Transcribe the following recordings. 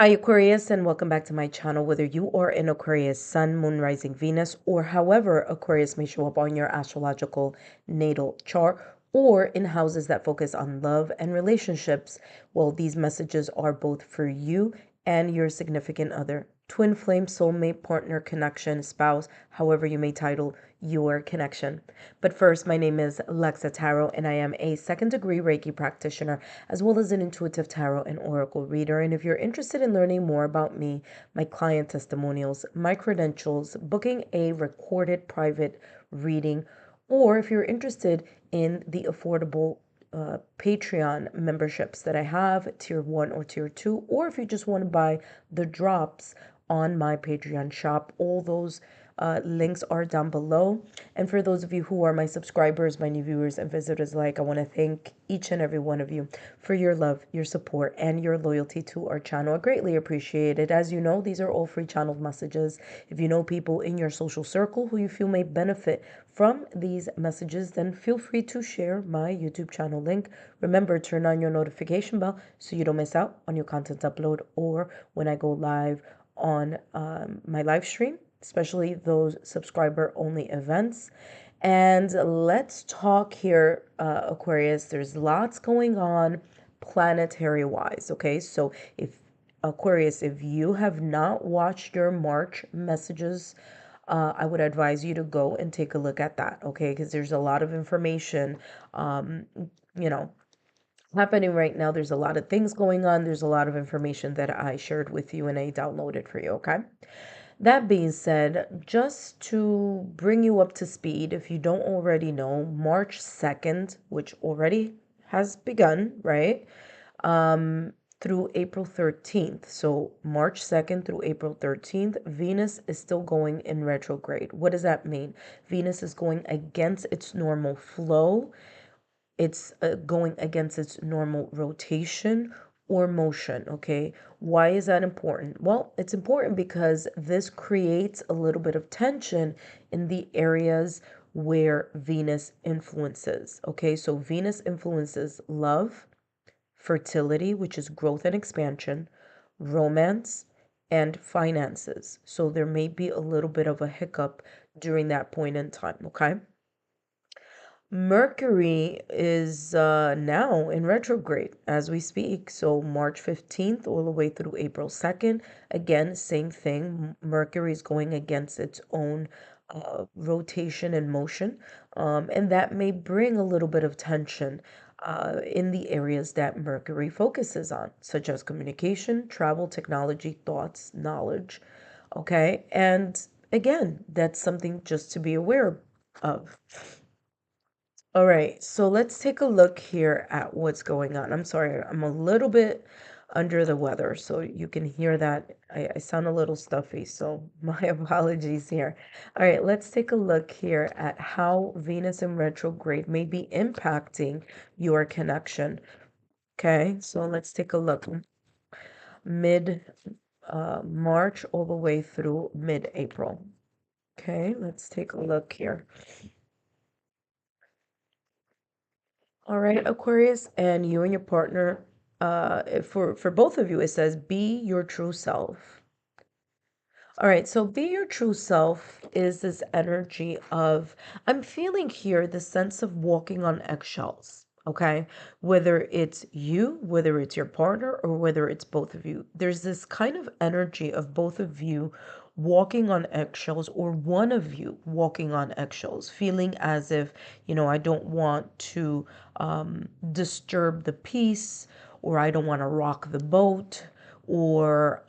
Hi Aquarius, and welcome back to my channel. Whether you are in Aquarius Sun, Moon, Rising, Venus, or however Aquarius may show up on your astrological natal chart, or in houses that focus on love and relationships, well, these messages are both for you and your significant other, twin flame, soulmate, partner, connection, spouse, however you may title your connection. But first, my name is Lexa Tarot, and I am a second degree Reiki practitioner, as well as an intuitive tarot and oracle reader. And if you're interested in learning more about me, my client testimonials, my credentials, booking a recorded private reading, or if you're interested in the affordable Patreon memberships that I have, tier 1 or tier 2, or if you just want to buy the drops on my Patreon shop, all those links are down below. And for those of you who are my subscribers, my new viewers and visitors alike, I want to thank each and every one of you for your love, your support, and your loyalty to our channel. I greatly appreciate it. As you know, these are all free channel messages. If you know people in your social circle who you feel may benefit from these messages, then feel free to share my YouTube channel link. Remember, turn on your notification bell so you don't miss out on your content upload or when I go live on my live stream, especially those subscriber only events. And let's talk here, Aquarius. There's lots going on planetary wise. Okay, so if Aquarius, if you have not watched your March messages, I would advise you to go and take a look at that. Okay, because there's a lot of information, um, you know, happening right now. There's a lot of things going on. There's a lot of information that I shared with you and I downloaded for you. Okay. That being said, just to bring you up to speed, if you don't already know, March 2nd, which already has begun, right? Through April 13th. So March 2nd through April 13th, Venus is still going in retrograde. What does that mean? Venus is going against its normal flow. It's going against its normal rotation or motion. Okay, why is that important? Well, it's important because this creates a little bit of tension in the areas where Venus influences. Okay, so Venus influences love, fertility, which is growth and expansion, romance, and finances. So there may be a little bit of a hiccup during that point in time. Okay, Mercury is now in retrograde as we speak. So March 15th all the way through April 2nd. Again, same thing. Mercury is going against its own rotation and motion. And that may bring a little bit of tension in the areas that Mercury focuses on, such as communication, travel, technology, thoughts, knowledge. Okay. And again, that's something just to be aware of. All right, so let's take a look here at what's going on. I'm sorry, I'm a little bit under the weather, so you can hear that I sound a little stuffy, so my apologies here. All right, let's take a look here at how Venus in retrograde may be impacting your connection. Okay, so let's take a look. Mid March all the way through mid-April. Okay, let's take a look here. All right, Aquarius, and you and your partner, for both of you, it says be your true self. All right, so be your true self is this energy of, I'm feeling here the sense of walking on eggshells, okay? Whether it's you, whether it's your partner, or whether it's both of you, there's this kind of energy of both of you walking on eggshells, or one of you walking on eggshells, feeling as if, I don't want to disturb the peace, or I don't want to rock the boat, or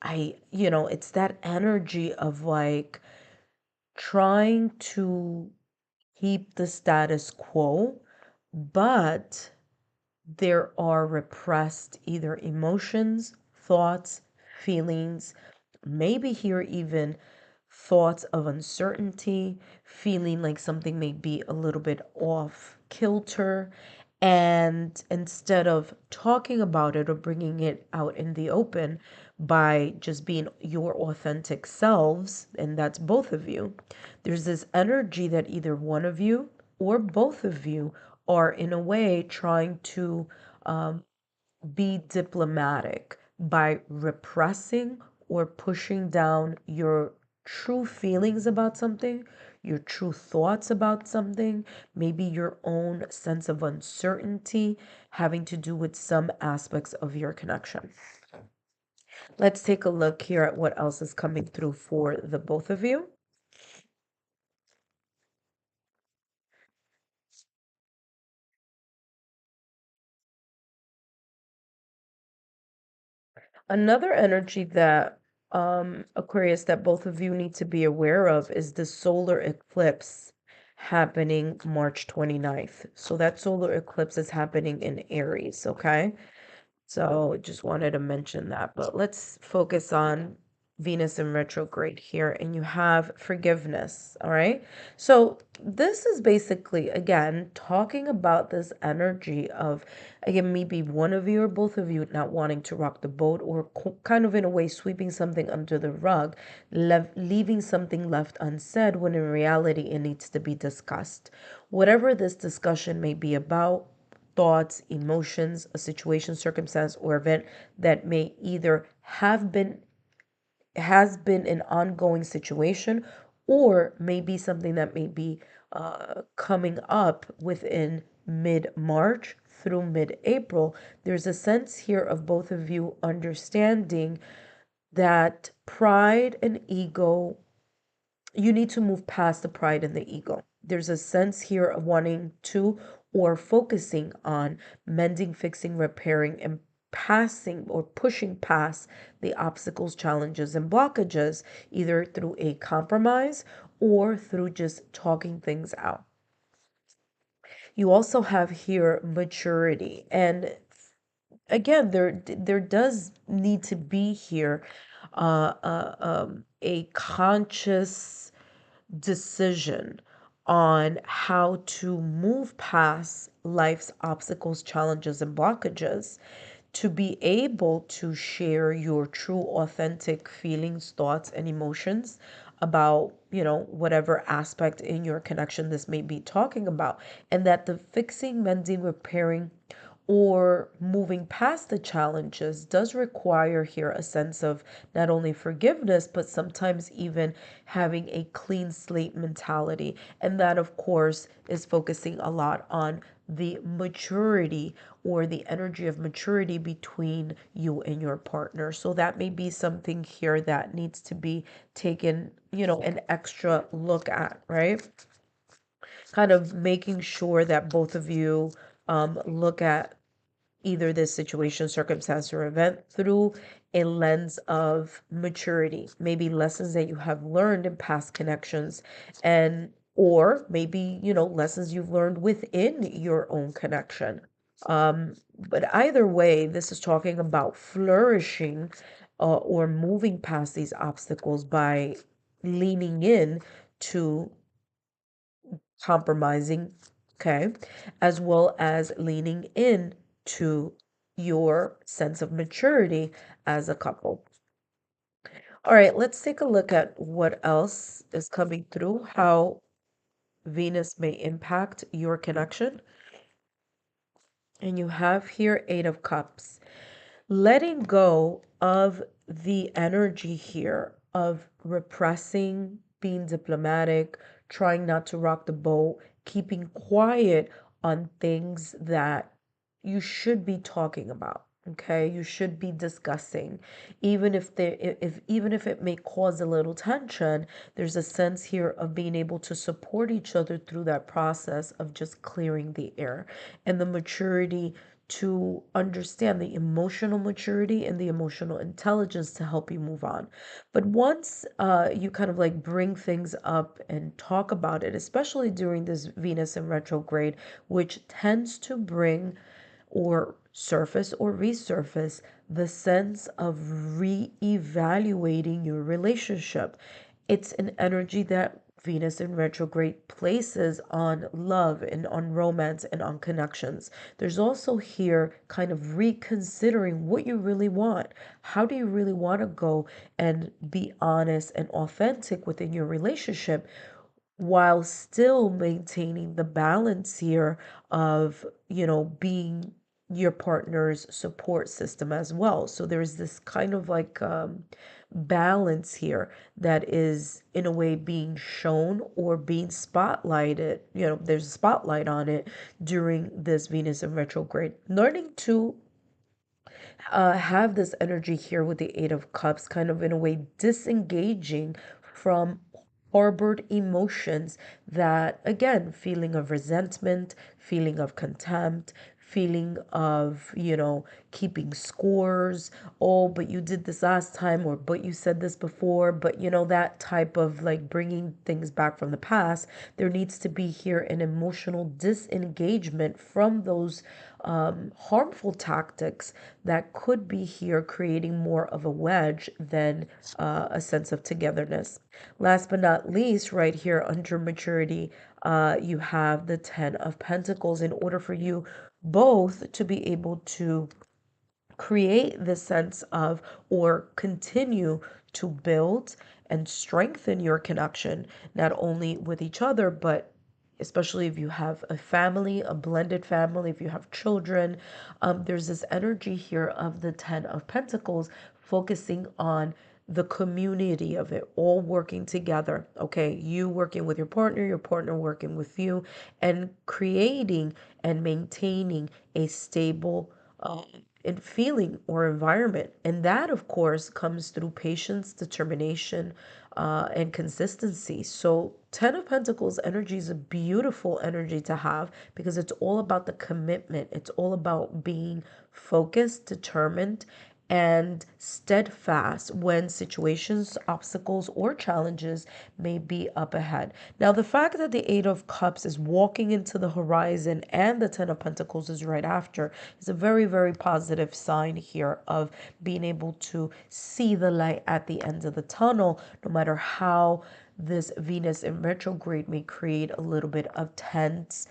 it's that energy of like trying to keep the status quo, but there are repressed either emotions, thoughts, feelings, maybe here even thoughts of uncertainty, feeling like something may be a little bit off kilter. And instead of talking about it or bringing it out in the open by just being your authentic selves, and that's both of you, there's this energy that either one of you or both of you are in a way trying to be diplomatic, by repressing or pushing down your true feelings about something, your true thoughts about something, maybe your own sense of uncertainty having to do with some aspects of your connection. Let's take a look here at what else is coming through for the both of you. Another energy that Aquarius, that both of you need to be aware of is the solar eclipse happening March 29th. So that solar eclipse is happening in Aries, okay? So just wanted to mention that. But let's focus on Venus in retrograde here. And you have forgiveness, all right? So this is basically, again, talking about this energy of, again, maybe one of you or both of you not wanting to rock the boat, or kind of in a way sweeping something under the rug, leaving something left unsaid when in reality it needs to be discussed. Whatever this discussion may be about, thoughts, emotions, a situation, circumstance, or event that may either has been an ongoing situation, or maybe something that may be coming up within mid-March through mid-April. There's a sense here of both of you understanding that pride and ego, you need to move past the pride and the ego. There's a sense here of wanting to, or focusing on, mending, fixing, repairing, and passing or pushing past the obstacles, challenges, and blockages, either through a compromise or through just talking things out. You also have here maturity. And again, there does need to be here a conscious decision on how to move past life's obstacles, challenges, and blockages to be able to share your true, authentic feelings, thoughts, and emotions about, whatever aspect in your connection this may be talking about. And that the fixing, mending, repairing, or moving past the challenges does require here a sense of not only forgiveness, but sometimes even having a clean slate mentality. And that, of course, is focusing a lot on the maturity or the energy of maturity between you and your partner. So that may be something here that needs to be taken, an extra look at, right? Kind of making sure that both of you look at either this situation, circumstance, or event through a lens of maturity, maybe lessons that you have learned in past connections, and or maybe, lessons you've learned within your own connection. But either way, this is talking about flourishing or moving past these obstacles by leaning in to compromising, okay, as well as leaning in to your sense of maturity as a couple. All right, let's take a look at what else is coming through, how Venus may impact your connection. And you have here Eight of Cups. Letting go of the energy here of repressing, being diplomatic, trying not to rock the boat, keeping quiet on things that you should be talking about. Okay, you should be discussing, even if even if it may cause a little tension. There's a sense here of being able to support each other through that process of just clearing the air, and the maturity to understand, the emotional maturity and the emotional intelligence to help you move on. But once you kind of like bring things up and talk about it, especially during this Venus in retrograde, which tends to bring or surface or resurface the sense of re-evaluating your relationship. It's an energy that Venus in retrograde places on love and on romance and on connections. There's also here kind of reconsidering what you really want. How do you really want to go and be honest and authentic within your relationship, while still maintaining the balance here of, being your partner's support system as well. So there's this kind of like balance here that is in a way being shown or being spotlighted. There's a spotlight on it during this Venus in retrograde. Learning to have this energy here with the Eight of Cups, kind of in a way disengaging from harbored emotions that, again, feeling of resentment, feeling of contempt, feeling of, keeping scores. Oh, but you did this last time, or but you said this before, but that type of like bringing things back from the past. There needs to be here an emotional disengagement from those harmful tactics that could be here creating more of a wedge than a sense of togetherness. Last but not least, right here under maturity, you have the Ten of Pentacles. In order for you both to be able to create the sense of or continue to build and strengthen your connection, not only with each other, but especially if you have a family, a blended family, if you have children, there's this energy here of the Ten of Pentacles focusing on the community of it, all working together. Okay, you working with your partner working with you, and creating and maintaining a stable in feeling or environment. And that, of course, comes through patience, determination, and consistency. So, Ten of Pentacles energy is a beautiful energy to have because it's all about the commitment, it's all about being focused, determined, and steadfast when situations, obstacles, or challenges may be up ahead. Now, the fact that the Eight of Cups is walking into the horizon and the Ten of Pentacles is right after is a very, very positive sign here of being able to see the light at the end of the tunnel, no matter how this Venus in retrograde may create a little bit of tense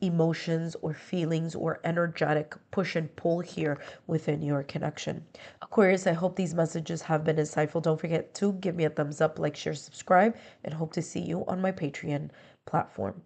emotions or feelings or energetic push and pull here within your connection. Aquarius, I hope these messages have been insightful. Don't forget to give me a thumbs up, like, share, subscribe, and hope to see you on my Patreon platform.